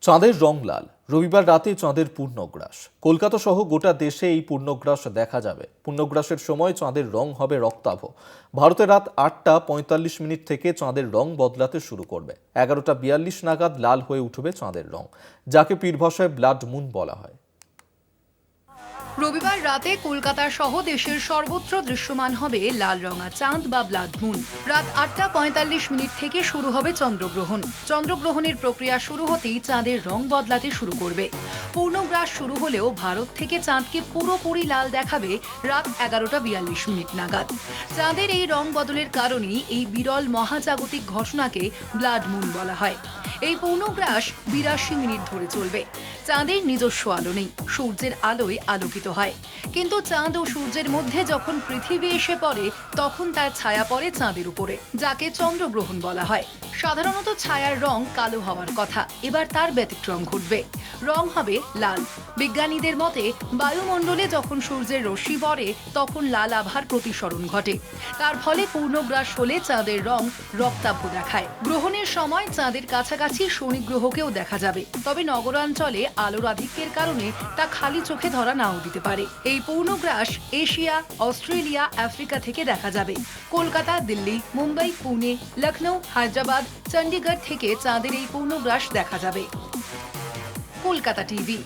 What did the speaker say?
চাঁদের রং লাল। রবিবার রাতে চাঁদের পূর্ণগ্রাস। কলকাতা সহ গোটা দেশে এই পূর্ণগ্রাস দেখা যাবে। পূর্ণগ্রাসের সময় চাঁদের রং হবে রক্তাভ। ভারতে রাত 8:45 থেকে চাঁদের রং বদলাতে শুরু করবে। 11:42 নাগাদ লাল হয়ে উঠবে চাঁদের রং, যাকে পীর ভাষায় ব্লাড মুন বলা হয়। রবিবার রাতে কলকাতা সহ দেশের সর্বত্র দৃশ্যমান হবে লাল রঙা চাঁদ বা ব্লাড মুন। রাত 8:45 থেকে শুরু হবে চন্দ্রগ্রহণ। চন্দ্রগ্রহণের প্রক্রিয়া শুরু হতেই চাঁদের রং বদলাতে শুরু করবে। পূর্ণগ্রাস শুরু হলেও ভারত থেকে চাঁদকে পুরোপুরি লাল দেখাবে রাত 11:42 নাগাদ। চাঁদের এই রং বদলের কারণেই এই বিরল মহাজাগতিক ঘটনাকে ব্লাড মুন বলা হয়। এই পূর্ণগ্রাস 82 মিনিট ধরে চলবে। চাঁদের নিজস্ব আলো নেই, সূর্যের আলোয় আলোকিত হয়। কিন্তু চাঁদ ও সূর্যের মধ্যে যখন পৃথিবী এসে পড়ে, তখন তার ছায়া পড়ে চাঁদের উপরে, যাকে চন্দ্রগ্রহণ বলা হয়। সাধারণত ছায়ার রং কালো হওয়ার কথা, এবার তার ব্যতিক্রম ঘটবে। রং হবে লাল। বিজ্ঞানীদের মতে বায়ুমণ্ডলে যখন সূর্যের রশ্মি পড়ে, তখন লাল আভার প্রতিসরণ ঘটে। তার ফলে পূর্ণগ্রাস হলে চাঁদের রং রক্তাভ দেখায়। গ্রহণের সময় চাঁদের কাছাকাছি শনি গ্রহকেও দেখা যাবে, তবে নগরাঞ্চলে আলোর আধিক্যের কারণে তা খালি চোখে ধরা নাও দিতে পারে। এই পূর্ণগ্রাস এশিয়া, অস্ট্রেলিয়া, আফ্রিকা থেকে দেখা যাবে। কলকাতা, দিল্লি, মুম্বাই, পুনে, লখনৌ, হায়দ্রাবাদ, চণ্ডীগড় থেকে চাঁদের এই পূর্ণগ্রাস দেখা যাবে। কলকাতা টিভি।